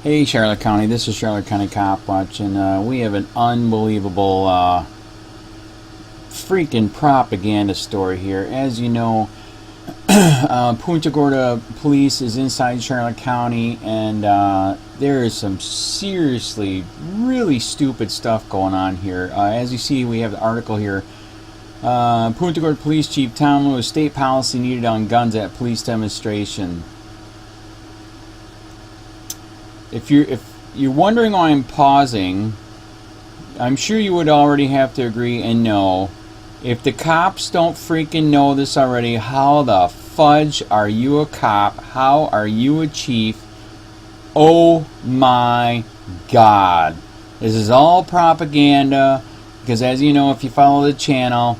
Hey Charlotte County, this is Charlotte County COPWATCH, and we have an unbelievable freaking propaganda story here. As you know, Punta Gorda police is inside Charlotte County, and there is some seriously really stupid stuff going on here. As you see, we have the article here. Punta Gorda Police Chief Tom Lewis, state policy needed on guns at police demonstration. If you're wondering why I'm pausing, I'm sure you would already have to agree and know. If the cops don't freaking know this already, how the fudge are you a cop? How are you a chief? Oh my God. This is all propaganda, because as you know, if you follow the channel,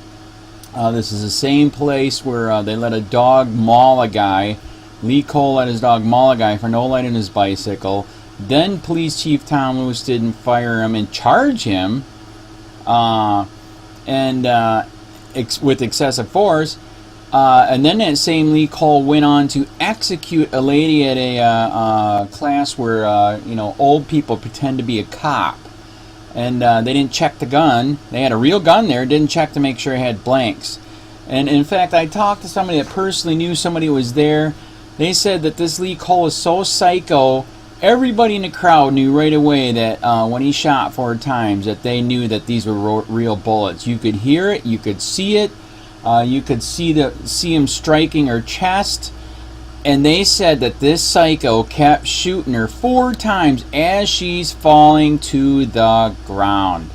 this is the same place where they let a dog maul a guy. Lee Cole let his dog maul a guy for no light on his bicycle. Then Police Chief Tom Lewis didn't fire him and charge him with excessive force. And then that same Lee Cole went on to execute a lady at a class where old people pretend to be a cop. And they didn't check the gun. They had a real gun there, didn't check to make sure it had blanks. And in fact, I talked to somebody that personally knew somebody who was there. They said that this Lee Cole is so psycho. Everybody in the crowd knew right away that when he shot 4 times, that they knew that these were real bullets. You could hear it, you could see it, you could see him striking her chest, and they said that this psycho kept shooting her 4 times as she's falling to the ground.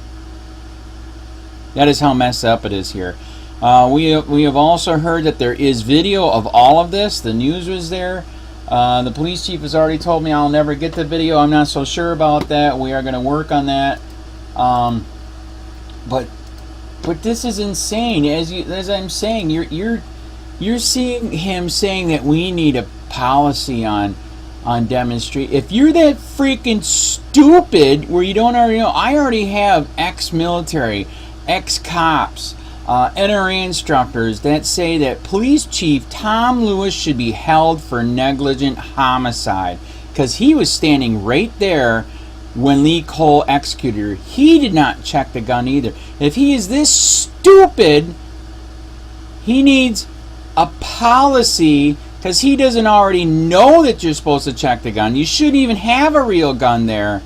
That is how messed up it is here. We have also heard that there is video of all of this. The news was there. The police chief has already told me I'll never get the video. I'm not so sure about that. We are going to work on that. But this is insane. As I'm saying, you're seeing him saying that we need a policy on demonstrate. If you're that freaking stupid where you don't already know, I already have ex-military, ex-cops, NRA instructors that say that Police Chief Tom Lewis should be held for negligent homicide, because he was standing right there when Lee Cole executed her. He did not check the gun either. If he is this stupid, he needs a policy, because he doesn't already know that you're supposed to check the gun. You shouldn't even have a real gun there.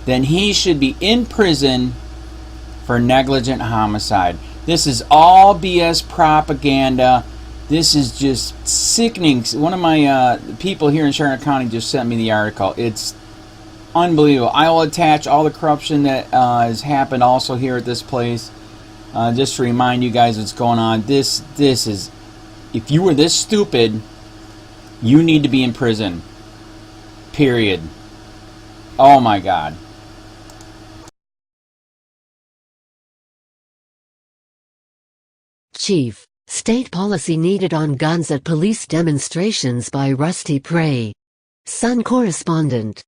Then he should be in prison for negligent homicide. This is all BS propaganda. This is just sickening. One of my people here in Charlotte County just sent me the article. It's unbelievable. I will attach all the corruption that has happened also here at this place, just to remind you guys what's going on. This is, if you were this stupid, you need to be in prison. Period. Oh my God. Chief, State Policy Needed on Guns at Police Demonstrations by Rusty Prey. Sun Correspondent.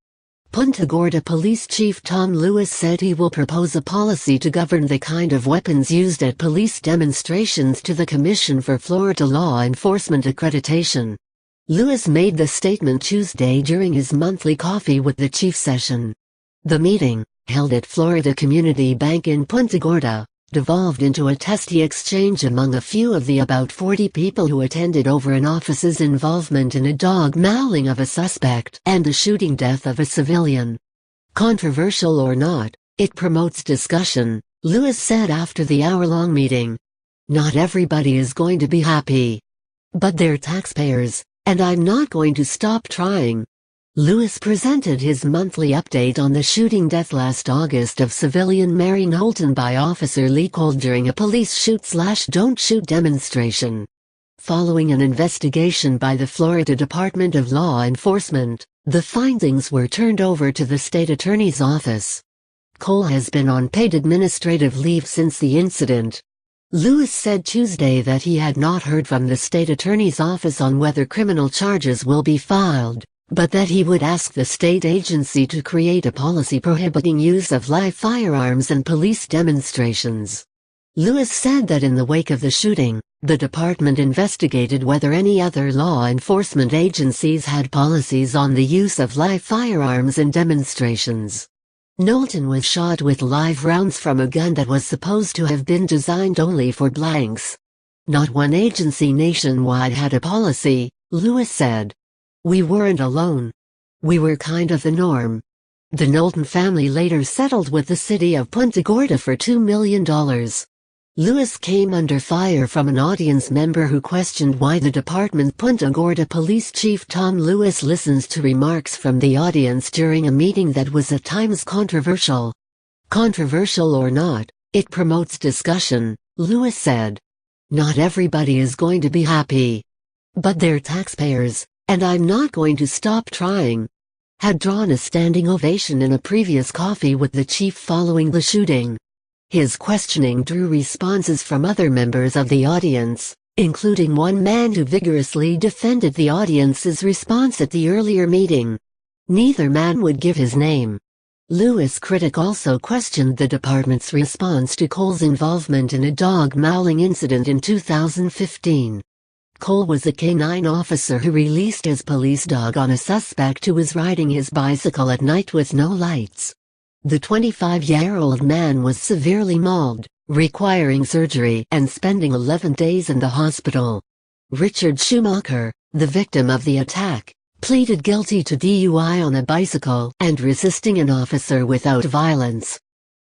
Punta Gorda Police Chief Tom Lewis said he will propose a policy to govern the kind of weapons used at police demonstrations to the Commission for Florida Law Enforcement Accreditation. Lewis made the statement Tuesday during his monthly coffee with the chief session. The meeting, held at Florida Community Bank in Punta Gorda, devolved into a testy exchange among a few of the about 40 people who attended over an officer's involvement in a dog mauling of a suspect and the shooting death of a civilian. Controversial or not, it promotes discussion, Lewis said after the hour-long meeting. Not everybody is going to be happy. But they're taxpayers, and I'm not going to stop trying. Lewis presented his monthly update on the shooting death last August of civilian Mary Knowlton by Officer Lee Cole during a police shoot/don't shoot demonstration. Following an investigation by the Florida Department of Law Enforcement, the findings were turned over to the state attorney's office. Cole has been on paid administrative leave since the incident. Lewis said Tuesday that he had not heard from the state attorney's office on whether criminal charges will be filed, but that he would ask the state agency to create a policy prohibiting use of live firearms in police demonstrations. Lewis said that in the wake of the shooting, the department investigated whether any other law enforcement agencies had policies on the use of live firearms in demonstrations. Knowlton was shot with live rounds from a gun that was supposed to have been designed only for blanks. Not one agency nationwide had a policy, Lewis said. We weren't alone. We were kind of the norm. The Knowlton family later settled with the city of Punta Gorda for $2 million. Lewis came under fire from an audience member who questioned why the department Punta Gorda Police Chief Tom Lewis listens to remarks from the audience during a meeting that was at times controversial. Controversial or not, it promotes discussion, Lewis said. Not everybody is going to be happy. But they're taxpayers, and I'm not going to stop trying. Had drawn a standing ovation in a previous coffee with the chief following the shooting. His questioning drew responses from other members of the audience, including one man who vigorously defended the audience's response at the earlier meeting. Neither man would give his name. Lewis' critic also questioned the department's response to Cole's involvement in a dog mauling incident in 2015. Cole was a K-9 officer who released his police dog on a suspect who was riding his bicycle at night with no lights. The 25-year-old man was severely mauled, requiring surgery and spending 11 days in the hospital. Richard Schumacher, the victim of the attack, pleaded guilty to DUI on a bicycle and resisting an officer without violence.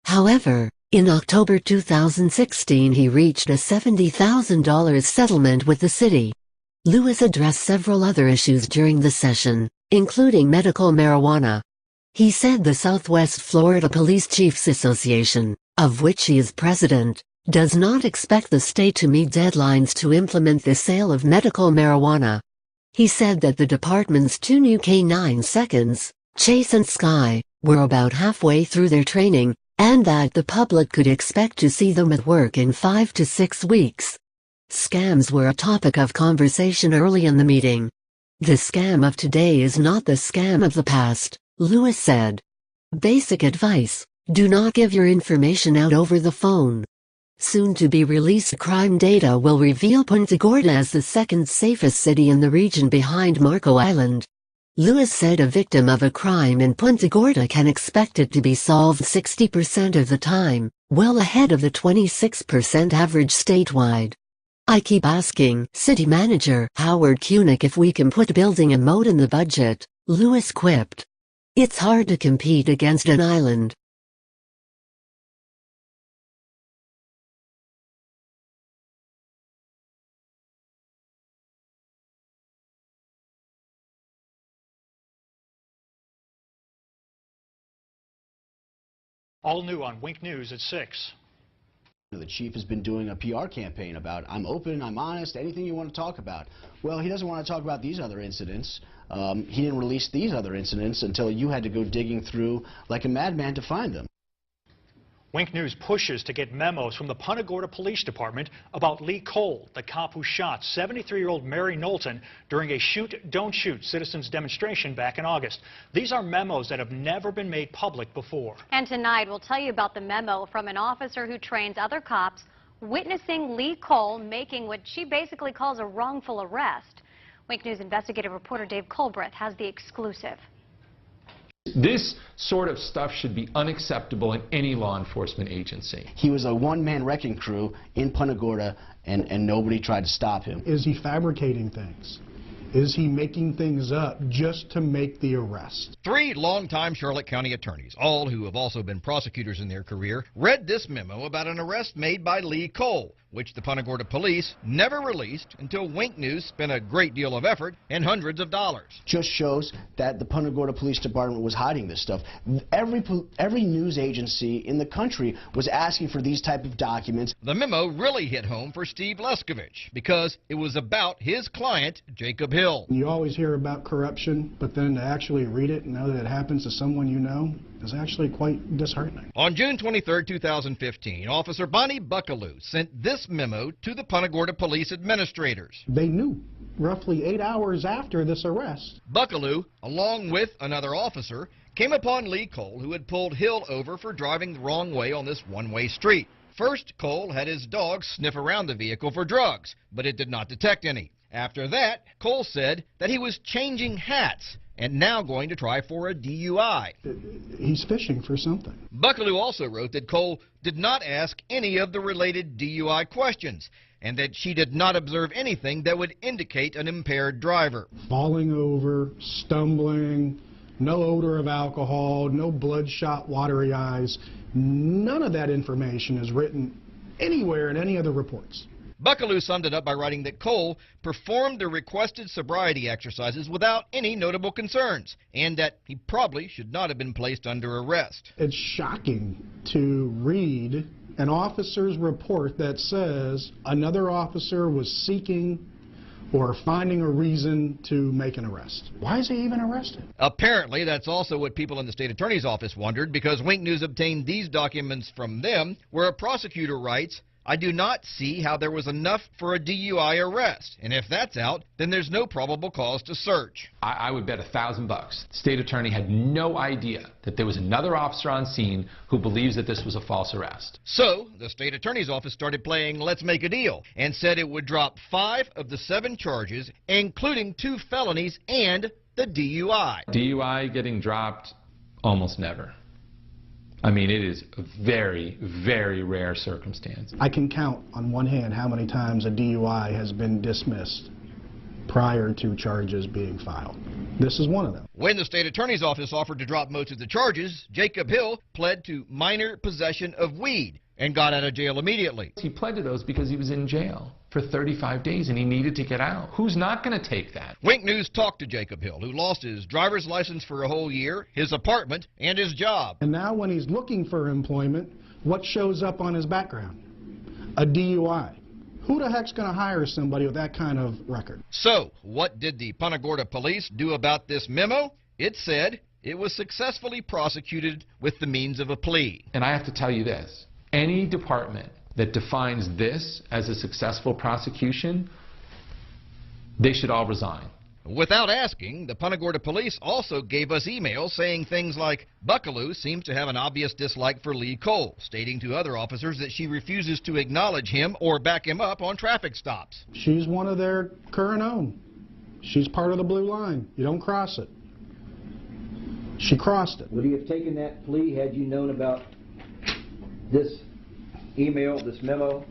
However, in October 2016 he reached a $70,000 settlement with the city. Lewis addressed several other issues during the session, including medical marijuana. He said the Southwest Florida Police Chiefs Association, of which he is president, does not expect the state to meet deadlines to implement the sale of medical marijuana. He said that the department's two new K-9 seconds, Chase and Sky, were about halfway through their training, and that the public could expect to see them at work in 5 to 6 weeks. Scams were a topic of conversation early in the meeting. The scam of today is not the scam of the past, Lewis said. Basic advice: do not give your information out over the phone. Soon to be released crime data will reveal Punta Gorda as the second safest city in the region behind Marco Island. Lewis said a victim of a crime in Punta Gorda can expect it to be solved 60% of the time, well ahead of the 26% average statewide. I keep asking City Manager Howard Kunick if we can put building a moat in the budget, Lewis quipped. It's hard to compete against an island. All new on Wink News at 6. The chief has been doing a PR campaign about, I'm open, I'm honest, anything you want to talk about. Well, he doesn't want to talk about these other incidents. He didn't release these other incidents until you had to go digging through like a madman to find them. Wink News pushes to get memos from the Punta Gorda Police Department about Lee Cole, the cop who shot 73-year-old Mary Knowlton during a shoot, don't shoot citizens demonstration back in August. These are memos that have never been made public before. And tonight we'll tell you about the memo from an officer who trains other cops witnessing Lee Cole making what she basically calls a wrongful arrest. Wink News investigative reporter Dave Colbreth has the exclusive. This sort of stuff should be unacceptable in any law enforcement agency. He was a one-man wrecking crew in Punta Gorda, and nobody tried to stop him. Is he fabricating things? Is he making things up just to make the arrest? 3 longtime Charlotte County attorneys, all who have also been prosecutors in their career, read this memo about an arrest made by Lee Cole, which the Punta Gorda police never released until Wink News spent a great deal of effort and hundreds of dollars. Just shows that the Punta Gorda Police Department was hiding this stuff. Every news agency in the country was asking for these type of documents. The memo really hit home for Steve Leskovich because it was about his client, Jacob Hill. You always hear about corruption, but then to actually read it and know that it happens to someone you know is actually quite disheartening. On June 23, 2015, Officer Bonnie Buckaloo sent this memo to the Punta Gorda police administrators. They knew roughly 8 hours after this arrest. Buckaloo, along with another officer, came upon Lee Cole, who had pulled Hill over for driving the wrong way on this one-way street. First, Cole had his dog sniff around the vehicle for drugs, but it did not detect any. After that, Cole said that he was changing hats and now going to try for a DUI. He's fishing for something. Buckaloo also wrote that Cole did not ask any of the related DUI questions and that she did not observe anything that would indicate an impaired driver. Falling over, stumbling, no odor of alcohol, no bloodshot, watery eyes. None of that information is written anywhere in any of the reports. Buckaloo summed it up by writing that Cole performed the requested sobriety exercises without any notable concerns, and that he probably should not have been placed under arrest. It's shocking to read an officer's report that says another officer was seeking or finding a reason to make an arrest. Why is he even arrested? Apparently, that's also what people in the state attorney's office wondered, because Wink News obtained these documents from them, where a prosecutor writes, "I do not see how there was enough for a DUI arrest, and if that's out, then there's no probable cause to search." I would bet $1,000 the state attorney had no idea that there was another officer on scene who believes that this was a false arrest. So, the state attorney's office started playing Let's Make a Deal and said it would drop 5 of the 7 charges, including 2 felonies and the DUI. DUI getting dropped? Almost never. I mean, it is a very, very rare circumstance. I can count on one hand how many times a DUI has been dismissed prior to charges being filed. This is one of them. When the state attorney's office offered to drop most of the charges, Jacob Hill pled to minor possession of weed and got out of jail immediately. He pled to those because he was in jail for 35 days and he needed to get out. Who's not going to take that? Wink News talked to Jacob Hill, who lost his driver's license for a whole year, his apartment, and his job. And now when he's looking for employment, what shows up on his background? A DUI. Who the heck's going to hire somebody with that kind of record? So, what did the Punta Gorda police do about this memo? It said it was successfully prosecuted with the means of a plea. And I have to tell you this. Any department that defines this as a successful prosecution, they should all resign. Without asking, the Punta Gorda police also gave us emails saying things like, Buckaloo seems to have an obvious dislike for Lee Cole, stating to other officers that she refuses to acknowledge him or back him up on traffic stops. She's one of their current own. She's part of the blue line. You don't cross it. She crossed it. Would he have taken that plea had you known about this email, this memo?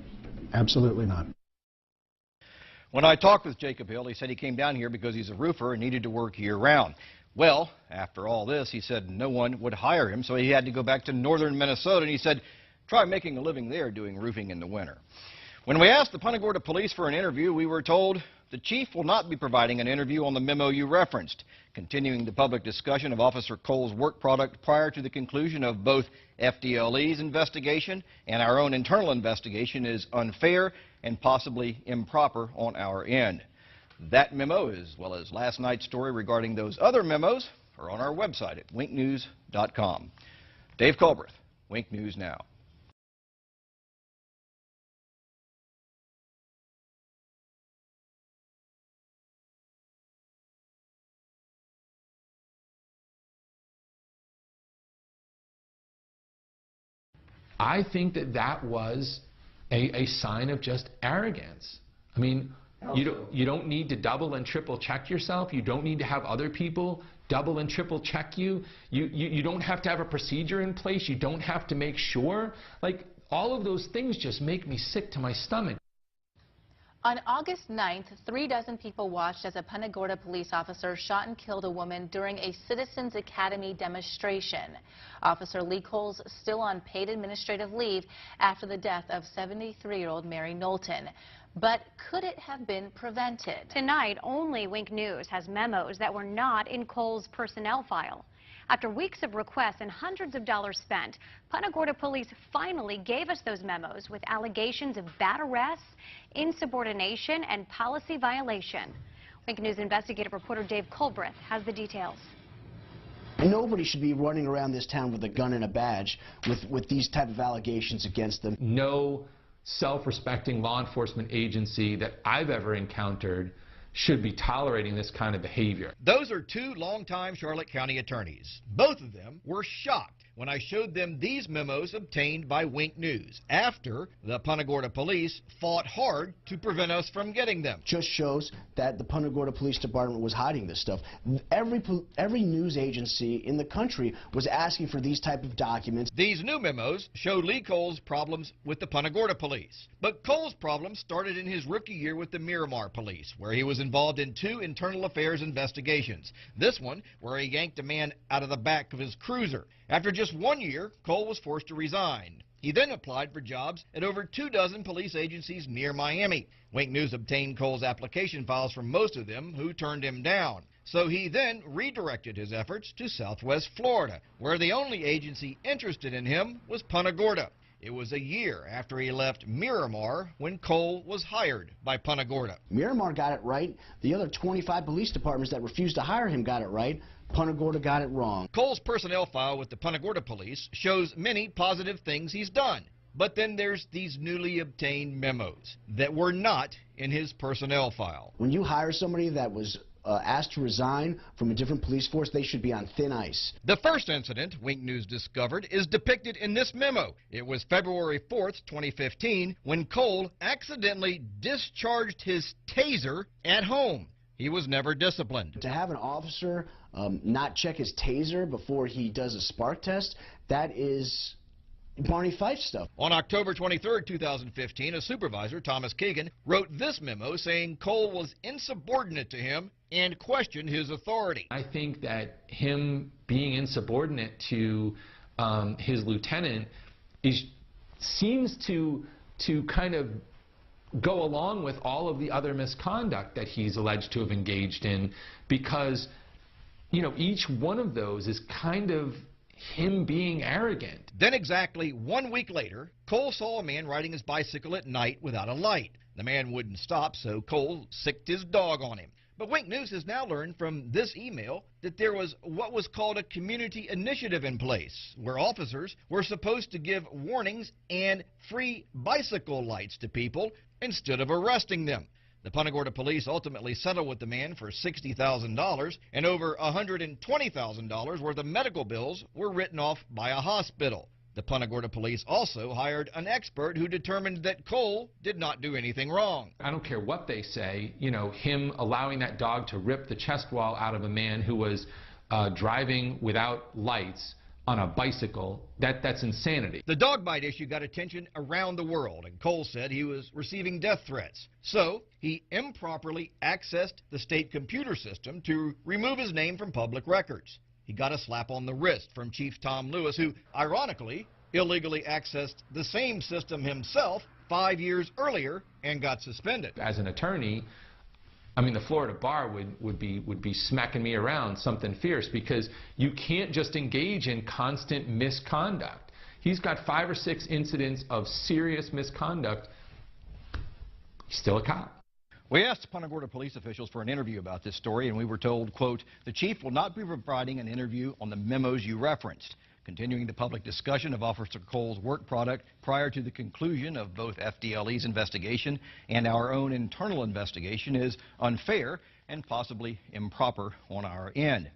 Absolutely not. When I talked with Jacob Hill, he said he came down here because he's a roofer and needed to work year-round. Well, after all this, he said no one would hire him, so he had to go back to northern Minnesota, and he said, try making a living there doing roofing in the winter. When we asked the Punta Gorda police for an interview, we were told the chief will not be providing an interview on the memo you referenced, continuing the public discussion of Officer Cole's work product prior to the conclusion of both FDLE's investigation and our own internal investigation is unfair and possibly improper on our end. That memo, as well as last night's story regarding those other memos, are on our website at winknews.com. Dave Culbreth, Wink News Now. I think that that was a sign of just arrogance. I mean, you don't need to double and triple check yourself. You don't need to have other people double and triple check you. You don't have to have a procedure in place. You don't have to make sure. Like, all of those things just make me sick to my stomach. On August 9th, 3 dozen people watched as a Punta Gorda police officer shot and killed a woman during a Citizens Academy demonstration. Officer Lee Cole's still on paid administrative leave after the death of 73-year-old Mary Knowlton. But could it have been prevented? Tonight, only Wink News has memos that were not in Cole's personnel file. After weeks of requests and hundreds of dollars spent, Punta Gorda police finally gave us those memos with allegations of bad arrests, insubordination, and policy violation. Wink News investigative reporter Dave Culbreth has the details. Nobody should be running around this town with a gun and a badge with these type of allegations against them. No self-respecting law enforcement agency that I've ever encountered should be tolerating this kind of behavior. Those are 2 longtime Charlotte County attorneys. Both of them were shocked when I showed them these memos obtained by Wink News after the Punta Gorda police fought hard to prevent us from getting them. Just shows that the Punta Gorda Police Department was hiding this stuff. Every news agency in the country was asking for these type of documents. These new memos show Lee Cole's problems with the Punta Gorda police. But Cole's problems started in his rookie year with the Miramar police, where he was involved in 2 internal affairs investigations. This one, where he yanked a man out of the back of his cruiser. After just 1 year, Cole was forced to resign. He then applied for jobs at over 24 police agencies near Miami. Wink News obtained Cole's application files from most of them, who turned him down. So he then redirected his efforts to Southwest Florida, where the only agency interested in him was Punta Gorda. It was a year after he left Miramar when Cole was hired by Punta Gorda. Miramar got it right. The other 25 police departments that refused to hire him got it right. Punta Gorda got it wrong. Cole's personnel file with the Punta Gorda police shows many positive things he's done. But then there's these newly obtained memos that were not in his personnel file. When you hire somebody that was asked to resign from a different police force, they should be on thin ice. The first incident Wink News discovered is depicted in this memo. It was February 4th, 2015, when Cole accidentally discharged his taser at home. He was never disciplined. To have an officer not check his taser before he does a spark test, that is Barney Fife stuff. On October 23, 2015, a supervisor, Thomas Keegan, wrote this memo saying Cole was insubordinate to him and questioned his authority. I think that him being insubordinate to his lieutenant seems to kind of go along with all of the other misconduct that he's alleged to have engaged in, because, you know, each one of those is kind of him being arrogant. Then exactly 1 week later, Cole saw a man riding his bicycle at night without a light. The man wouldn't stop, so Cole sicked his dog on him. But Wink News has now learned from this email that there was what was called a community initiative in place, where officers were supposed to give warnings and free bicycle lights to people instead of arresting them. The Punta Gorda police ultimately settled with the man for $60,000, and over $120,000 worth of medical bills were written off by a hospital. The Punta Gorda police also hired an expert who determined that Cole did not do anything wrong. I don't care what they say, you know, him allowing that dog to rip the chest wall out of a man who was driving without lights on a bicycle, that's insanity. The dog bite issue got attention around the world, and Cole said he was receiving death threats. So he improperly accessed the state computer system to remove his name from public records. He got a slap on the wrist from Chief Tom Lewis, who, ironically, illegally accessed the same system himself 5 years earlier and got suspended. As an attorney, I mean, the Florida bar would be smacking me around something fierce, because you can't just engage in constant misconduct. He's got 5 or 6 incidents of serious misconduct. He's still a cop. We asked Punta Gorda police officials for an interview about this story, and we were told, quote, "The chief will not be providing an interview on the memos you referenced. Continuing the public discussion of Officer Cole's work product prior to the conclusion of both FDLE's investigation and our own internal investigation is unfair and possibly improper on our end."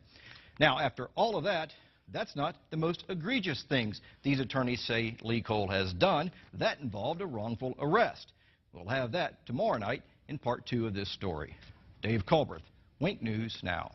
Now, after all of that, that's not the most egregious things these attorneys say Lee Cole has done. That involved a wrongful arrest. We'll have that tomorrow night in part 2 of this story. Dave Culbreth, Wink News Now.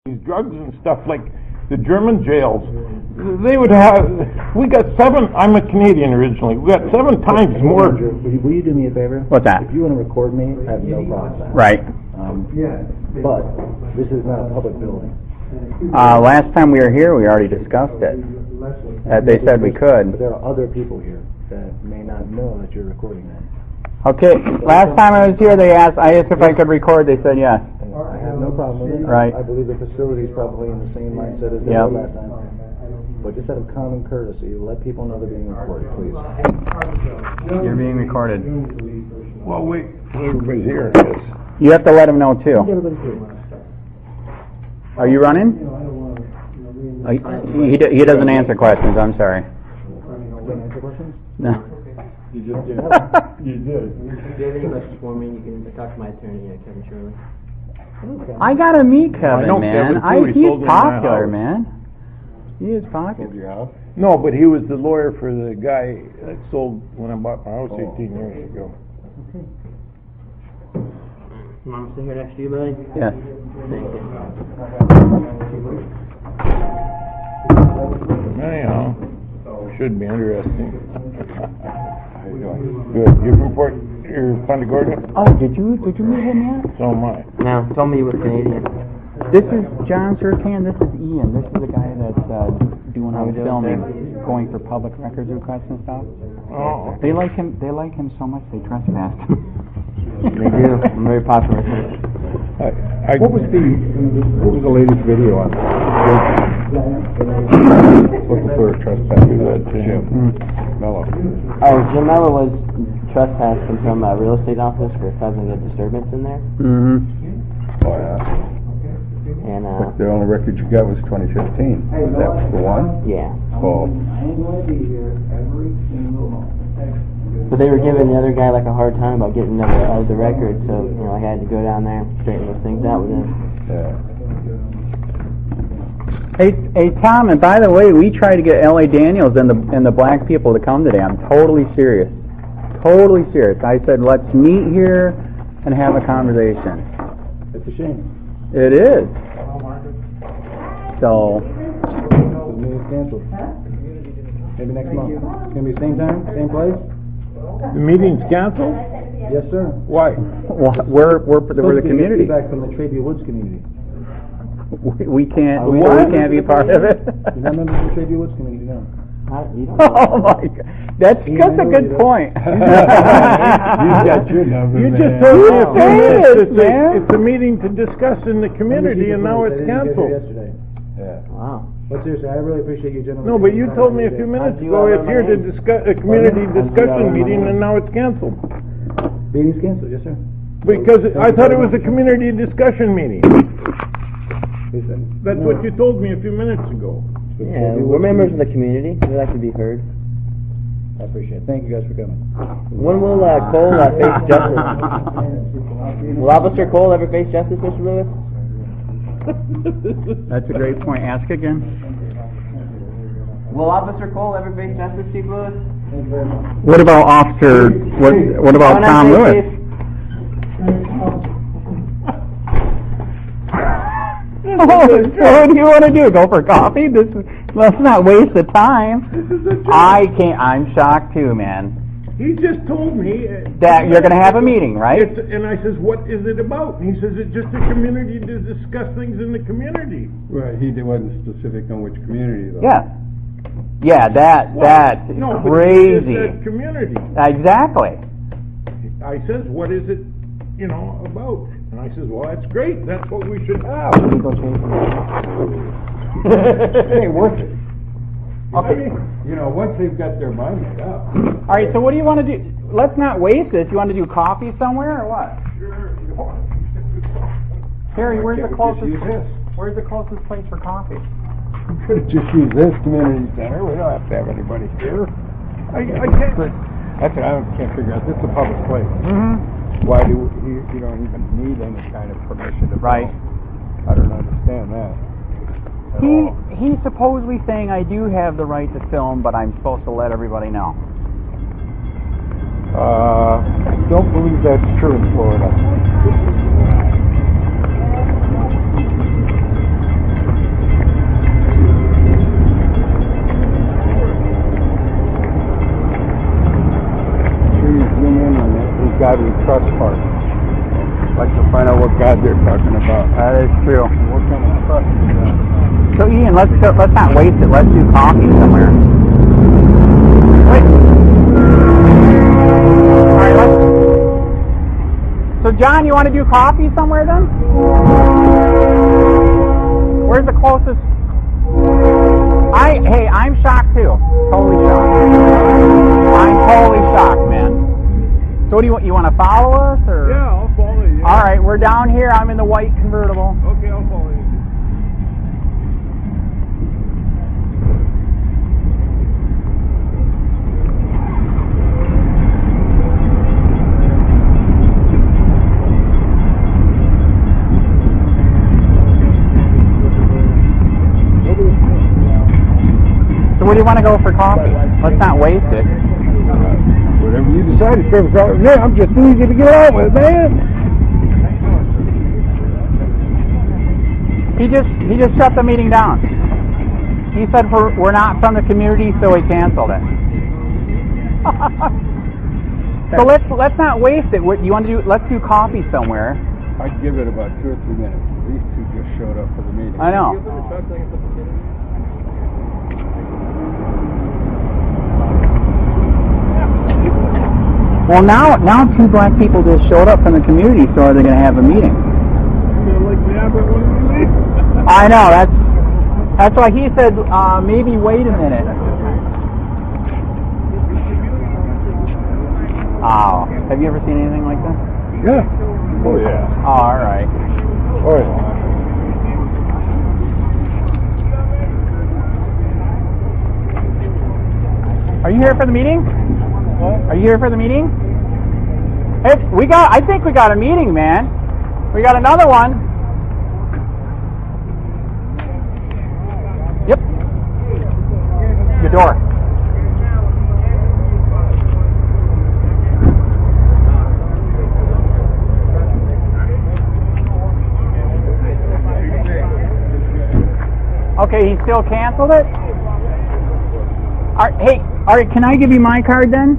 these drugs and stuff like the German jails. They would have. We got 7. I'm a Canadian originally. We got 7 times more. Will you do me a favor? What's that? If you want to record me, I have no problem with that. Right. But this is not a public building. Last time we were here, we already discussed it. They said we could. But there are other people here that may not know that you're recording them. Okay. Last time I was here, I asked if I could record. They said yes. I have no problem with it. Right. I believe the facility is probably in the same mindset as they were last time. But just out of common courtesy, let people know they're being recorded, please. You're being recorded. Well, wait. Everybody's here. You have to let them know too. Are you running? He doesn't answer questions. I'm sorry. Doesn't answer questions? No. You just did. You did. If you have any questions for me, you can talk to my attorney, Kevin Shirley. I gotta meet Kevin, man. He's popular, house. man. He is popular. Your house? No, but he was the lawyer for the guy that sold when I bought my house 18 years ago. Okay. You want me to sit here next to you, buddy? Yes. Thank you. Anyhow, should be interesting. Good. You're from Punta Gorda? Oh, did you meet him yet? So am I. No, told me you were Canadian. This is John Surcan. This is Ian. This is the guy that's doing all the filming, going for public records requests and stuff. Oh. They like him. They like him so much they trespass him. They do. I'm very popular. What was the latest video on? Looking for a trespass. Jim Mello. Oh, Jim Mello was trespassed from a real estate office for causing a disturbance in there. Mm-hmm. Oh yeah. And but the only record you got was 2015. Was that the one? Yeah. Oh. But they were giving the other guy like a hard time about getting the record, so I had to go down there and straighten those things out with him. Yeah. Hey, Tom. And by the way, we tried to get L.A. Daniels and the black people to come today. I'm totally serious. Totally serious. I said let's meet here and have a conversation. It's a shame. It is. So. The meeting's canceled. Maybe next month. It's gonna be same time, same place. The meeting's canceled? Yes, sir. Why? We're the community. Feedback from the Trade Woods community. We can't be part of it. You're not members of the Trade Woods community, no. Oh my God, that's a good point. You got your number. You just told me a few minutes. It's a meeting to discuss in the community, and now it's canceled. Yeah. Wow. But seriously, I really appreciate you gentlemen. No, but you told me a few minutes ago it's here to discuss a community discussion meeting, and now it's canceled. Meeting's canceled, yes, sir. Because I thought it was a community discussion meeting. That's what you told me a few minutes ago. Yeah, we're members of the community. We like to be heard. I appreciate it. Thank you guys for coming. When will Cole face justice? Will Officer Cole ever face justice, Mr. Lewis? That's a great point. Ask again. Will Officer Cole ever face justice, Chief Lewis? What about Officer? What about Tom Lewis? What do you want to do? Go for coffee? Let's not waste the time. I'm shocked too, man. He just told me that you're going to have a meeting, right? And I says, what is it about? And he says, it's just a community to discuss things in the community. Right, he wasn't specific on which community, though. Yeah. Yeah, that's crazy. But he said community. Exactly. I says, what is it, about? And I says, well, that's great. That's what we should have. It ain't worth it. Okay. Once they've got their mind made up. All right, so what do you want to do? Let's not waste this. You want to do coffee somewhere or what? Sure. Harry, where's the closest place for coffee? We could have just used this community center. We don't have to have anybody here. I can't. That's what I can't figure out. This is a public place. Mm-hmm. Why do you don't even need any kind of permission to Right. film? I don't understand that. He's supposedly saying I do have the right to film, but I'm supposed to let everybody know. Don't believe that's true in Florida. God we trust part. I'd like to find out what God they're talking about. That is true. What kind of trust is that? So Ian, let's not waste it. Let's do coffee somewhere. Wait. All right, so John, you want to do coffee somewhere then? Where's the closest? Hey, I'm shocked too. Totally shocked. I'm totally shocked, man. So what do you want? You want to follow us or? Yeah, I'll follow you. All right, we're down here. I'm in the white convertible. Okay, I'll follow you. So where do you want to go for coffee? Let's not waste it. Whatever you decide, it's perfect. Yeah, I'm just easy to get out with, man. He just shut the meeting down. He said we're not from the community, so he canceled it. So let's not waste it. What you want to do? Let's do coffee somewhere. I'd give it about 2 or 3 minutes. These two just showed up for the meeting. I know. Well, now 2 black people just showed up from the community, so are they going to have a meeting? I know, that's why he said maybe wait a minute. Oh, have you ever seen anything like that? Yeah. Oh yeah. Oh, all right. Oh yeah. Are you here for the meeting? Are you here for the meeting? Hey, I think we got a meeting, man. We got another one. Yep. Your door. Okay, he still canceled it? All right, can I give you my card then?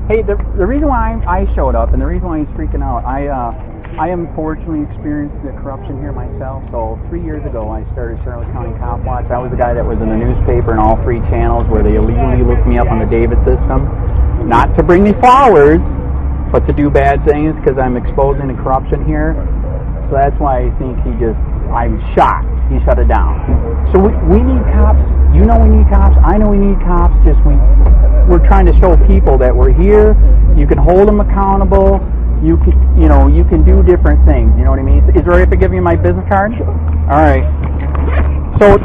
Hey, the reason why I showed up and the reason why he's freaking out, I am fortunately experienced the corruption here myself. So 3 years ago, I started Charlotte County COPWATCH. I was the guy that was in the newspaper and all 3 channels where they illegally looked me up on the David system. Not to bring me flowers, but to do bad things because I'm exposing the corruption here. So that's why I think I'm shocked. He shut it down. So we need cops. You know we need cops. I know we need cops. We're trying to show people that we're here. You can hold them accountable. You can do different things. You know what I mean? Is it all right if I give you my business card? All right. So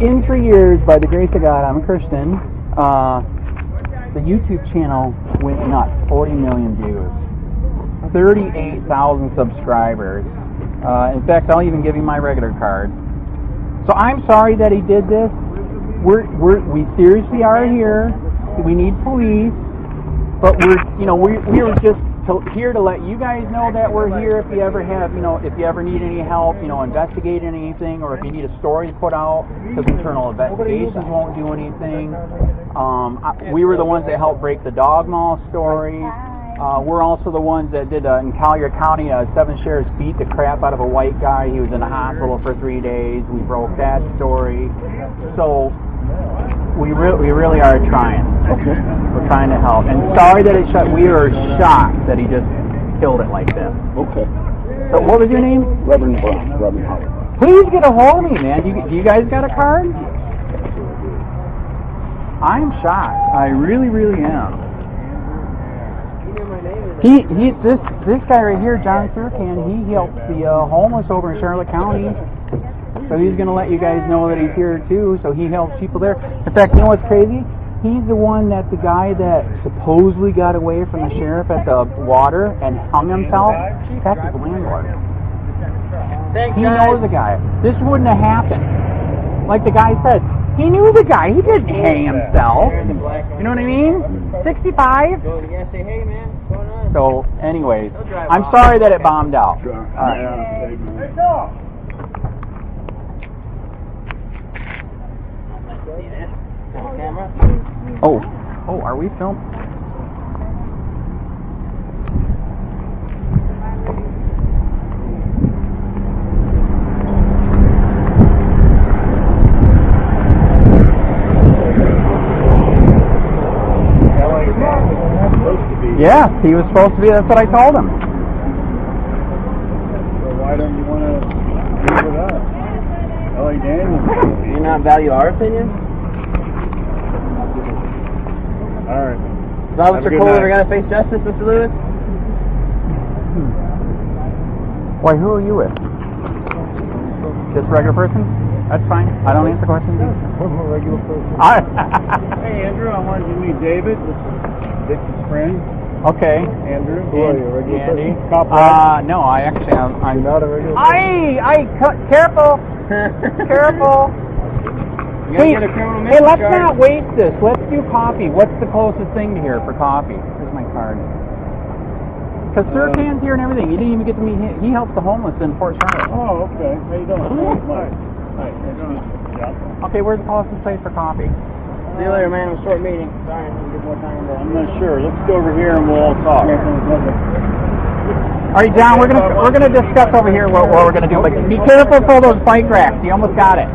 in 3 years, by the grace of God, I'm a Christian. The YouTube channel went nuts. 40 million views. 38,000 subscribers. In fact, I'll even give you my regular card. So I'm sorry that he did this. We seriously are here. We need police, but we were just here to let you guys know that we're here. If you ever have, if you ever need any help, investigating anything, or if you need a story put out, because internal investigations won't do anything. We were the ones that helped break the dog mall story. We're also the ones that did in Collier County, 7 sheriffs beat the crap out of a white guy. He was in the hospital for 3 days. We broke that story. So we really are trying. Okay. We're trying to help. And sorry that it shut. We are shocked that he just killed it like this. Okay. So what was your name? Reverend Brown. Reverend Howard. Please get a hold of me, man. Do you guys got a card? I'm shocked. I really, really am. This guy right here, John Surcan, he helps the homeless over in Charlotte County. So he's going to let you guys know that he's here too. So he helps people there. In fact, you know what's crazy? He's the one that the guy that supposedly got away from the sheriff at the water and hung himself. That's his landlord. He knows the guy. This wouldn't have happened. Like the guy said, he knew the guy. He didn't hang himself. You know what I mean? 65. So, anyways, I'm sorry that it bombed out. All right. Oh, are we filming? Yes, he was supposed to be. That's what I told him. So why don't you want to leave with us? L.A. Daniels. Do you not value our opinion? All right. Is Officer Kohler going to face justice, Mr. Lewis? Why, who are you with? Just a regular person? That's fine. I don't answer questions. I'm a regular person. Hey, Andrew, I wanted you to meet David. This is Dixie's friend. Okay. Andrew. Who are you, a regular Andy. person? COPWATCH? No, I actually, I'm not a regular person. Careful. Careful. Hey, let's not waste this. Let's do coffee. What's the closest thing to here for coffee? Here's my card. Because Sir Can's here and everything. You didn't even get to meet him. He helps the homeless in Fort Charlotte. Oh, okay. How you doing? Hi. Yeah. Okay, where's the closest place for coffee? See you later, man. It was a short meeting. Sorry, I didn't get more time to... I'm not sure. Let's go over here and we'll all talk. All right, John, we're gonna discuss over here what we're gonna do. But be careful for those bike racks. You almost got it.